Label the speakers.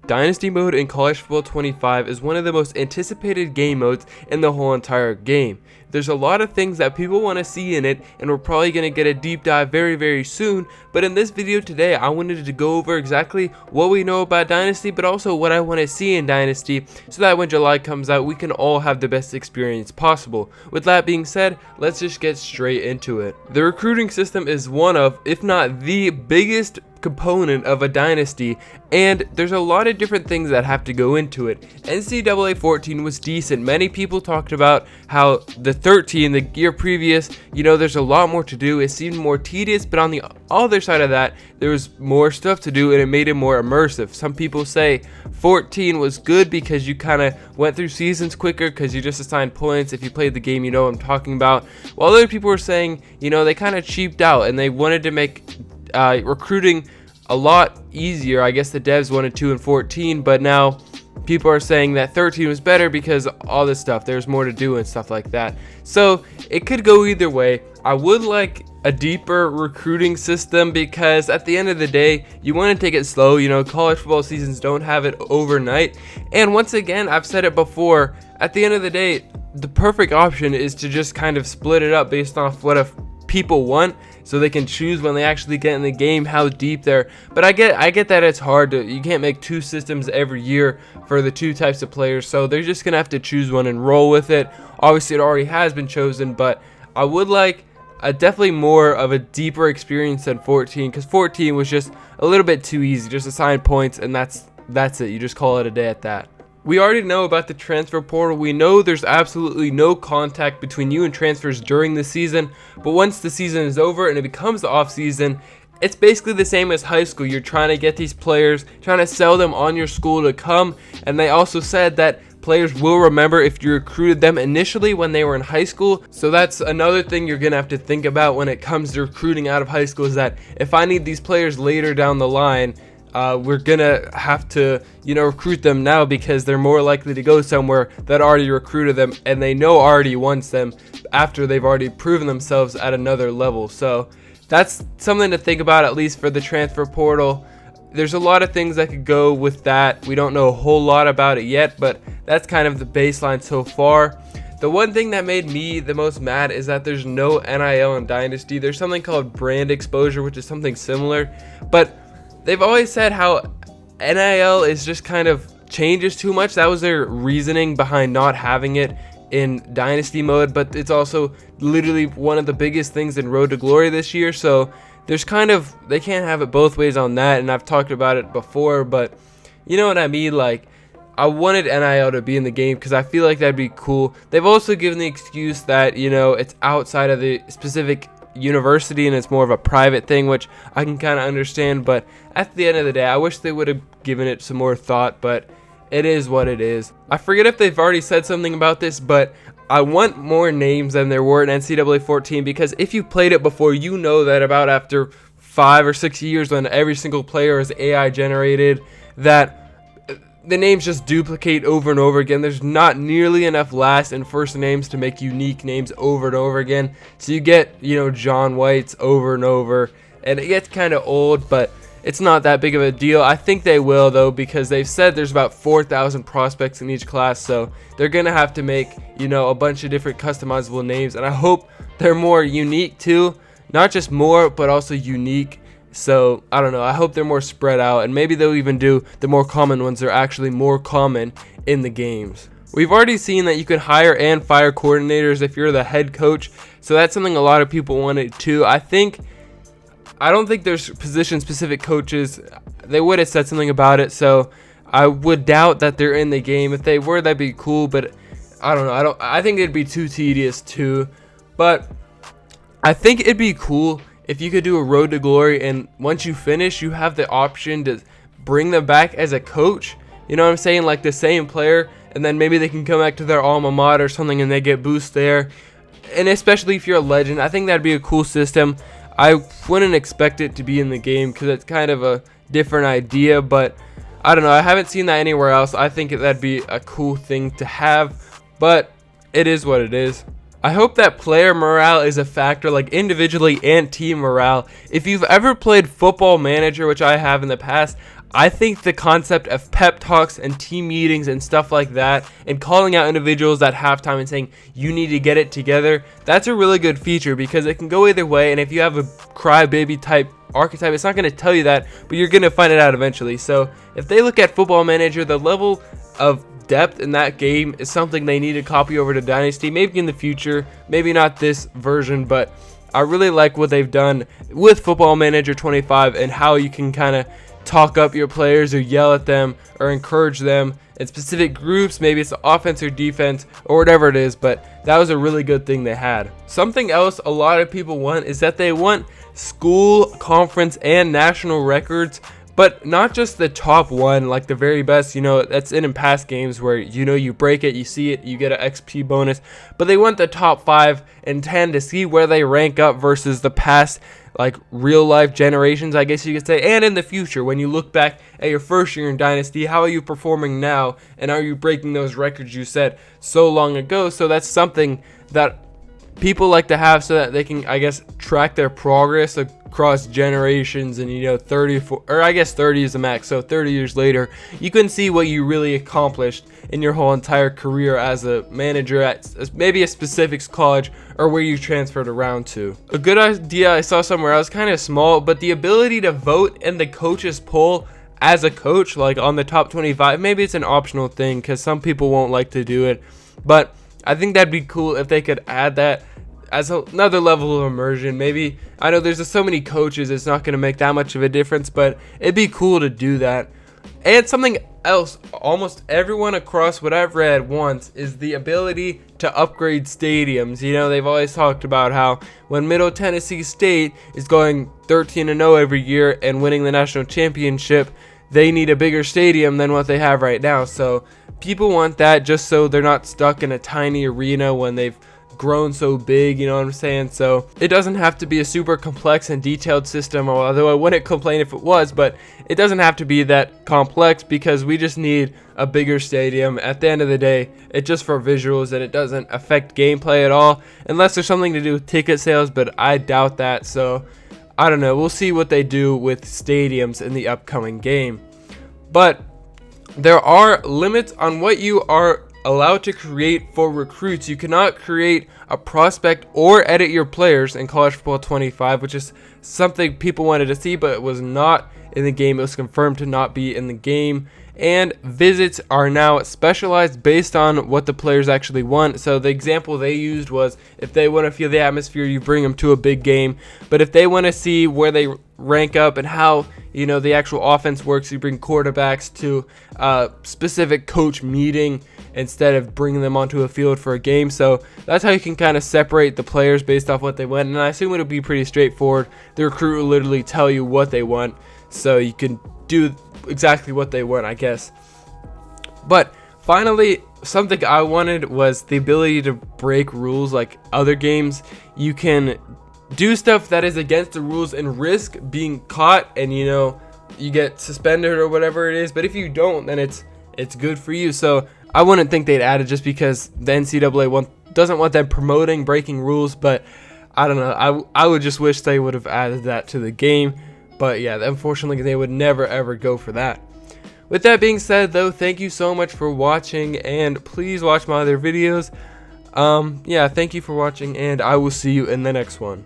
Speaker 1: Dynasty mode in College Football 25 is one of the most anticipated game modes in the whole entire game. There's a lot of things that people want to see in it, and we're probably going to get a deep dive very soon, but in this video today I wanted to go over exactly what we know about Dynasty, but also what I want to see in Dynasty, so that when July comes out we can all have the best experience possible. With that being said, let's just get straight into it. The recruiting system is one of, if not the biggest component of a dynasty, and there's a lot of different things that have to go into it. NCAA 14 was decent. Many people talked about how the 13, the year previous, there's a lot more to do. It seemed more tedious, but on the other side of that, there was more stuff to do and it made it more immersive. Some people say 14 was good because you kind of went through seasons quicker because you just assigned points. If you played the game, you know what I'm talking about. While other people were saying, they kind of cheaped out and they wanted to make recruiting a lot easier. I guess the devs wanted 2 and 14, but now people are saying that 13 was better because all this stuff, there's more to do and stuff like that. So it could go either way. I would like a deeper recruiting system because at the end of the day, you want to take it slow. College football seasons don't have it overnight. And once again, I've said it before, at the end of the day, the perfect option is to just kind of split it up based off what people want, so they can choose when they actually get in the game how deep they're. But I get that it's hard to, you can't make 2 systems every year for the 2 types of players, so they're just gonna have to choose one and roll with it. Obviously it already has been chosen, but I would like definitely more of a deeper experience than 14, because 14 was just a little bit too easy. Just assign points and that's it. You just call it a day at that. We already know about the transfer portal. We know there's absolutely no contact between you and transfers during the season, but once the season is over and it becomes the off season, it's basically the same as high school. You're trying to get these players, trying to sell them on your school to come, and they also said that players will remember if you recruited them initially when they were in high school. So that's another thing you're gonna have to think about when it comes to recruiting out of high school, is that if I need these players later down the line, we're gonna have to recruit them now because they're more likely to go somewhere that already recruited them and they know already wants them after they've already proven themselves at another level. So that's something to think about, at least for the transfer portal. There's a lot of things that could go with that. We don't know a whole lot about it yet, but that's kind of the baseline so far. The one thing that made me the most mad is that there's no NIL in Dynasty. There's something called brand exposure, which is something similar, but they've always said how NIL is just kind of changes too much. That was their reasoning behind not having it in Dynasty mode, but it's also literally one of the biggest things in Road to Glory this year. So there's they can't have it both ways on that, and I've talked about it before, but you know what I mean? Like, I wanted NIL to be in the game because I feel like that'd be cool. They've also given the excuse that, it's outside of the specific university and it's more of a private thing, which I can kind of understand, but at the end of the day I wish they would have given it some more thought, but it is what it is. I forget if they've already said something about this, but I want more names than there were in NCAA 14, because if you played it before, you know that about after 5 or 6 years when every single player is AI generated, that the names just duplicate over and over again. There's not nearly enough last and first names to make unique names over and over again. So you get, John White's over and over, and it gets kind of old, but it's not that big of a deal. I think they will, though, because they've said there's about 4,000 prospects in each class, so they're going to have to make, a bunch of different customizable names, and I hope they're more unique too. Not just more, but also unique. So I don't know, I hope they're more spread out, and maybe they'll even do the more common ones. They're actually more common in the games. We've already seen that you can hire and fire coordinators if you're the head coach, so that's something a lot of people wanted too. I don't think there's position specific coaches. They would have said something about it, so I would doubt that they're in the game. If they were, that'd be cool, but I don't know. I think it'd be too tedious too, but I think it'd be cool if you could do a Road to Glory, and once you finish, you have the option to bring them back as a coach. You know what I'm saying? Like the same player, and then maybe they can come back to their alma mater or something and they get boost there. And especially if you're a legend, I think that'd be a cool system. I wouldn't expect it to be in the game because it's kind of a different idea, but I don't know. I haven't seen that anywhere else. I think that'd be a cool thing to have, but it is what it is. I hope that player morale is a factor, like individually and team morale. If you've ever played Football Manager, which I have in the past, I think the concept of pep talks and team meetings and stuff like that, and calling out individuals at halftime and saying you need to get it together, that's a really good feature because it can go either way. And if you have a crybaby type archetype, it's not going to tell you that, but you're going to find it out eventually. So if they look at Football Manager, the level of depth in that game is something they need to copy over to Dynasty, maybe in the future, maybe not this version, but I really like what they've done with Football Manager 25 and how you can kind of talk up your players or yell at them or encourage them in specific groups. Maybe it's offense or defense or whatever it is, but that was a really good thing they had. Something else a lot of people want is that they want school, conference, and national records, but not just the top one, like the very best, that's in past games where, you break it, you see it, you get an XP bonus, but they want the top 5 and 10 to see where they rank up versus the past, like real life generations, I guess you could say, and in the future, when you look back at your first year in Dynasty, how are you performing now, and are you breaking those records you set so long ago? So that's something that people like to have so that they can, I guess, track their progress across generations, and 34, or I guess 30 is the max, so 30 years later you can see what you really accomplished in your whole entire career as a manager at maybe a specific college or where you transferred around to. A good idea I saw somewhere else, kind of small, but the ability to vote in the coaches poll as a coach, like on the top 25, maybe it's an optional thing because some people won't like to do it, but I think that'd be cool if they could add that as another level of immersion. Maybe, I know there's just so many coaches, it's not going to make that much of a difference, but it'd be cool to do that. And something else almost everyone across what I've read wants is the ability to upgrade stadiums. They've always talked about how when Middle Tennessee State is going 13-0 every year and winning the national championship, they need a bigger stadium than what they have right now. So people want that just so they're not stuck in a tiny arena when they've grown so big, you know what I'm saying? So it doesn't have to be a super complex and detailed system, although I wouldn't complain if it was, but it doesn't have to be that complex because we just need a bigger stadium. At the end of the day, it's just for visuals and it doesn't affect gameplay at all, unless there's something to do with ticket sales, but I doubt that. So I don't know, we'll see what they do with stadiums in the upcoming game. But there are limits on what you are allowed to create for recruits. You cannot create a prospect or edit your players in College Football 25, which is something people wanted to see, but it was not in the game. It was confirmed to not be in the game. And visits are now specialized based on what the players actually want. So the example they used was if they want to feel the atmosphere, you bring them to a big game. But if they want to see where they rank up and how the actual offense works, you bring quarterbacks to a specific coach meeting instead of bringing them onto a field for a game. So that's how you can kind of separate the players based off what they want. And I assume it'll be pretty straightforward. The recruit will literally tell you what they want, so you can do exactly what they want, I guess. But finally, something I wanted was the ability to break rules. Like other games, you can do stuff that is against the rules and risk being caught, and you get suspended or whatever it is. But if you don't, then it's good for you. So I wouldn't think they'd add it just because the NCAA doesn't want them promoting breaking rules. But I don't know, I would just wish they would have added that to the game. But yeah, unfortunately they would never ever go for that. With that being said though, thank you so much for watching, and please watch my other videos. Yeah, thank you for watching, and I will see you in the next one.